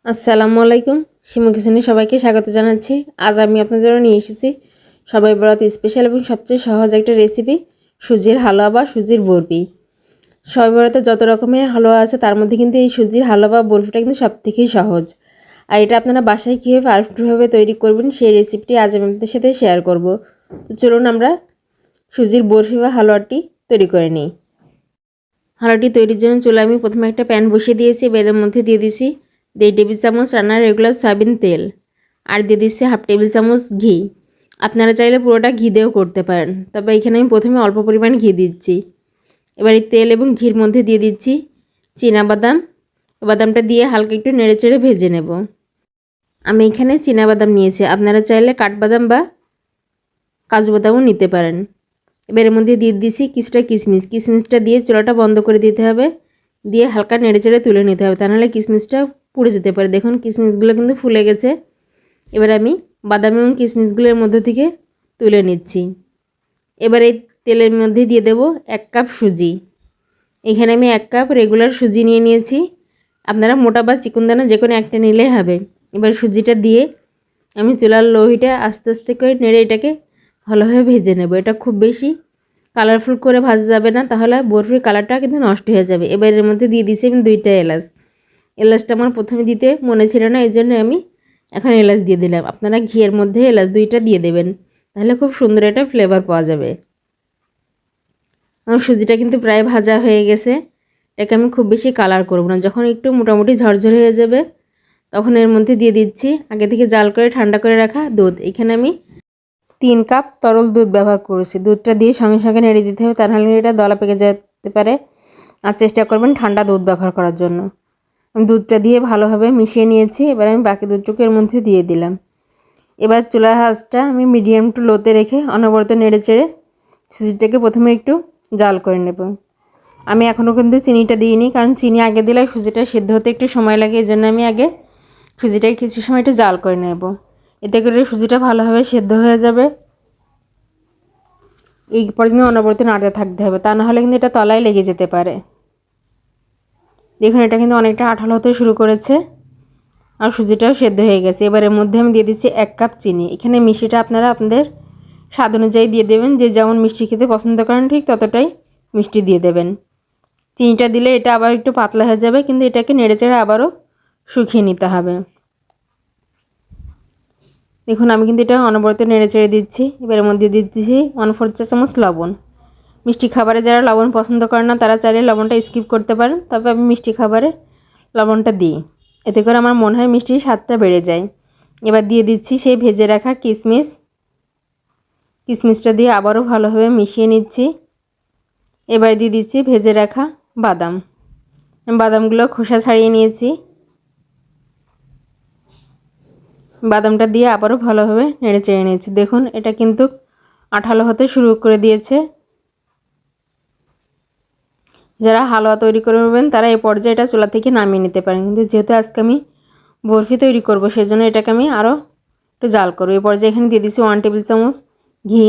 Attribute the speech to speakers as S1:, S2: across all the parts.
S1: আসসালামু আলাইকুম। শিমু কিচেনে সবাইকে স্বাগত জানাচ্ছি। আজ আমি আপনাদের জন্য নিয়ে এসেছি সবাই বরাত স্পেশাল এবং সবচেয়ে সহজ একটা রেসিপি, সুজির হালুয়া বা সুজির বরফি। সবাই বরাতে যত রকমের হালুয়া আছে তার মধ্যে কিন্তু এই সুজির হালুয়া বা বরফিটা কিন্তু সবথেকেই সহজ। আর এটা আপনারা বাসায় কীভাবে পারফেক্টভাবে তৈরি করবেন সেই রেসিপিটি আজ আমি আপনাদের সাথে শেয়ার করব। তো চলুন আমরা সুজির বরফি বা হালুয়াটি তৈরি করে নিই। হালুয়াটি তৈরির জন্য চুলায় আমি প্রথমে একটা প্যান বসিয়ে দিয়েছি। এর মধ্যে দিয়ে দিয়েছি 1.5 টেবিল চামচ রান্নার রেগুলার সয়াবিন তেল, আর দিয়ে দিচ্ছি 1/2 টেবিল চামচ ঘি। আপনারা চাইলে পুরোটা ঘি দিয়েও করতে পারেন, তবে এখানে আমি প্রথমে অল্প পরিমাণ ঘি দিচ্ছি। এবার এই তেল এবং ঘির মধ্যে দিয়ে দিচ্ছি চীনাবাদাম। বাদামটা দিয়ে হালকা একটু নেড়েচেড়ে ভেজে নেব। আমি এখানে চীনাবাদাম নিয়েছি, আপনারা চাইলে কাঠবাদাম বা কাজু বাদামও নিতে পারেন। এবার এর মধ্যে দিয়ে দিচ্ছি কিছুটা কিশমিশ। কিশমিশটা দিয়ে চুলাটা বন্ধ করে দিতে হবে, দিয়ে হালকা নেড়েচেড়ে তুলে নিতে হবে, তা নাহলে কিশমিশটা পুড়ে যেতে পারে। দেখুন কিশমিশগুলো কিন্তু ফুলে গেছে। এবার আমি বাদাম এবং কিশমিশগুলোর মধ্যে থেকে তুলে নিচ্ছি। এবার এই তেলের মধ্যে দিয়ে দেব 1 কাপ সুজি। এখানে আমি 1 কাপ রেগুলার সুজি নিয়ে নিয়েছি, আপনারা মোটা বা চিকনদানা যে কোনো একটা নিলেই হবে। এবার সুজিটা দিয়ে আমি চুলার লো হিটে আস্তে আস্তে করে নেড়ে এটাকে ভালোভাবে ভেজে নেব। এটা খুব বেশি কালারফুল করে ভাজা যাবে না, তাহলে বরফির কালারটা কিন্তু নষ্ট হয়ে যাবে। এবার এর মধ্যে দিয়ে দিয়েছি আমি 2টা এলাচ। এলাচটা আমার প্রথমে দিতে মনে ছিল না, এই জন্য আমি এখন এলাচ দিয়ে দিলাম। আপনারা ঘিয়ের মধ্যে এলাচ 2টা দিয়ে দেবেন, তাহলে খুব সুন্দর একটা ফ্লেভার পাওয়া যাবে। আমার সুজিটা কিন্তু প্রায় ভাজা হয়ে গেছে। এটাকে আমি খুব বেশি কালার করব না, যখন একটু মোটামুটি ঝরঝরে হয়ে যাবে তখন এর মধ্যে দিয়ে দিচ্ছি আগে থেকে জাল করে ঠান্ডা করে রাখা দুধ। এখানে আমি 3 কাপ তরল দুধ ব্যবহার করেছি। দুধটা দিয়ে সঙ্গে সঙ্গে নেড়ে দিতে হবে, তা নাহলে এটা দলা পেকে যেতে পারে। আর চেষ্টা করবেন ঠান্ডা দুধ ব্যবহার করার জন্য। আমি দুধটা দিয়ে ভালোভাবে মিশিয়ে নিয়েছি। এবার আমি বাকি দুধটুকু এর মধ্যে দিয়ে দিলাম। এবার চুলার আঁচটা আমি মিডিয়াম টু লোতে রেখে অনবরত নেড়ে চেড়ে সুজিটাকে প্রথমে একটু জাল করে নেব। আমি এখনও কিন্তু চিনিটা দিইনি, কারণ চিনি আগে দিলে সুজিটা সিদ্ধ হতে একটু সময় লাগে, এই জন্য আমি আগে সুজিটাকে কিছু সময় একটু জাল করে নেব। এতে করে সুজিটা ভালোভাবে সেদ্ধ হয়ে যাবে। এই পর্যন্ত অনবরত নাড়তে থাকতে হবে, তা না হলে কিন্তু এটা তলায় লেগে যেতে পারে। দেখুন এটা কিন্তু অনেকটা আঠালো হতে শুরু করেছে আর সুজিটাও সেদ্ধ হয়ে গেছে। এবার এর মধ্যে আমি দিয়ে দিচ্ছি 1 কাপ চিনি। এখানে মিষ্টিটা আপনারা আপনাদের স্বাদ অনুযায়ী দিয়ে দেবেন, যে যেমন মিষ্টি খেতে পছন্দ করেন ঠিক ততটাই মিষ্টি দিয়ে দেবেন। চিনিটা দিলে এটা আবার একটু পাতলা হয়ে যাবে, কিন্তু এটাকে নেড়েচেড়ে আবারও শুকিয়ে নিতে হবে। দেখুন আমি কিন্তু এটা অনবরত নেড়েচেড়ে দিচ্ছি। এবার এর মধ্যে দিয়ে দিচ্ছি 1/4 চা চামচ লবণ। মিষ্টি খাবারে যারা লবণ পছন্দ করে না তারা চাইলে লবণটা স্কিপ করতে পারেন, তবে আমি মিষ্টি খাবারে লবণটা দিই, এতে করে আমার মনে হয় মিষ্টির স্বাদটা বেড়ে যায়। এবার দিয়ে দিচ্ছি সেই ভেজে রাখা কিশমিশ। কিশমিশটা দিয়ে আবারও ভালোভাবে মিশিয়ে নিচ্ছি। এবার দিয়ে দিচ্ছি ভেজে রাখা বাদাম। বাদামগুলো খোসা ছাড়িয়ে নিয়েছি। বাদামটা দিয়ে আবারও ভালোভাবে নেড়ে চেড়ে নিয়েছি। দেখুন এটা কিন্তু আঠালো হতে শুরু করে দিয়েছে। যারা হালুয়া তৈরি করবেন তারা এই পর্যায়ে এটা চুলা থেকে নামিয়ে নিতে পারেন, কিন্তু যেহেতু আজকে আমি বরফি তৈরি করব সেজন্য এটাকে আমি আরও একটু জাল করব। এই পর্যায়ে এখানে দিয়ে দিচ্ছি 1 টেবিল চামচ ঘি।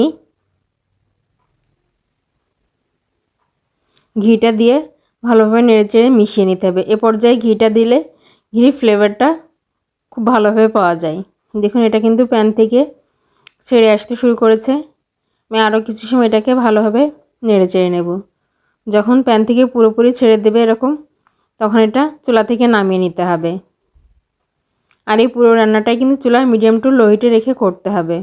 S1: ঘিটা দিয়ে ভালোভাবে নেড়েচেড়ে মিশিয়ে নিতে হবে। এ পর্যায়ে ঘিটা দিলে ঘির ফ্লেভারটা খুব ভালোভাবে পাওয়া যায়। দেখুন এটা কিন্তু প্যান থেকে ছেড়ে আসতে শুরু করেছে। আমি আরও কিছু সময় এটাকে ভালোভাবে নেড়েচেড়ে নেব। যখন প্যান থেকে পুরোপুরি ছেড়ে দেবে এরকম, তখন এটা চুলা থেকে নামিয়ে নিতে হবে। আর এই পুরো রান্নাটাই কিন্তু চুলার মিডিয়াম টু লো হিটে রেখে করতে হবে।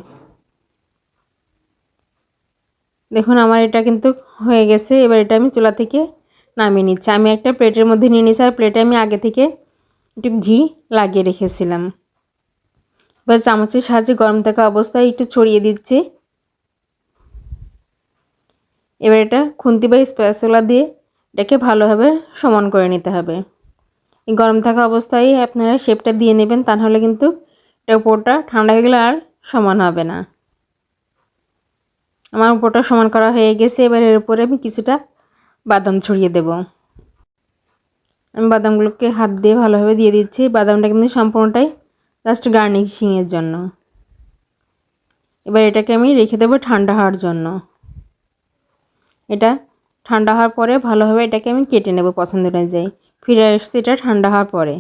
S1: দেখুন আমার এটা কিন্তু হয়ে গেছে। এবার এটা আমি চুলা থেকে নামিয়ে নিচ্ছি। আমি একটা প্লেটের মধ্যে নিয়ে নিচ্ছি, আর প্লেটে আমি আগে থেকে একটু ঘি লাগিয়ে রেখেছিলাম। এবার চামচের সাহায্যে গরম থাকা অবস্থায় একটু ছড়িয়ে দিচ্ছি। এবার এটা খুন্তি বা স্প্যাচুলা দিয়ে এটাকে ভালোভাবে সমান করে নিতে হবে। এই গরম থাকা অবস্থায় আপনারা শেপটা দিয়ে নেবেন, তা নাহলে কিন্তু এটা উপরটা ঠান্ডা হয়ে গেলে আর সমান হবে না। আমার উপরটা সমান করা হয়ে গেছে। এবার এর উপরে আমি কিছুটা বাদাম ছড়িয়ে দেব। আমি বাদামগুলোকে হাত দিয়ে ভালোভাবে দিয়ে দিচ্ছি। বাদামটা কিন্তু সম্পূর্ণটাই জাস্ট গার্নিশিংয়ের জন্য। এবার এটাকে আমি রেখে দেবো ঠান্ডা হওয়ার জন্য। এটা ঠান্ডা হওয়ার পরে ভালোভাবে এটাকে আমি কেটে নেব পছন্দ অনুযায়ী। ফিরে আসছি এটা ঠান্ডা হওয়ার পরে।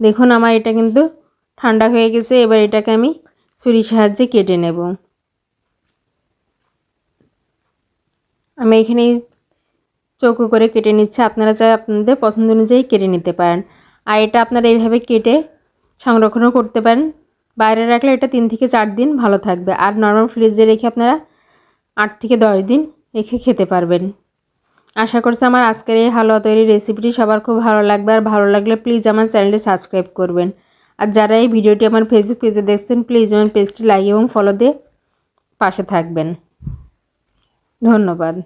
S1: দেখুন আমার এটা কিন্তু ঠান্ডা হয়ে গেছে। এবার এটাকে আমি ছুরির সাহায্যে কেটে নেব। আমি এখানে চৌকো করে কেটে নিচ্ছি, আপনারা চাই আপনাদের পছন্দ অনুযায়ী কেটে নিতে পারেন। আর এটা আপনারা এইভাবে কেটে সংরক্ষণও করতে পারেন। বাইরে রাখলে এটা 3 থেকে 4 দিন ভালো থাকবে। আর নরমাল ফ্রিজে রেখে আপনারা 8 থেকে 10 দিন রেখে খেতে পারবেন। আশা করছি আমার আজকের এই হালুয়া তৈরির রেসিপিটি সবার খুব ভালো লাগবে। আর ভালো লাগলে প্লিজ আমার চ্যানেলটি সাবস্ক্রাইব করবেন। আর যারা এই ভিডিওটি আমার ফেসবুক পেজে দেখছেন প্লিজ আমার পেজটি লাইক এবং ফলো দিয়ে পাশে থাকবেন। ধন্যবাদ।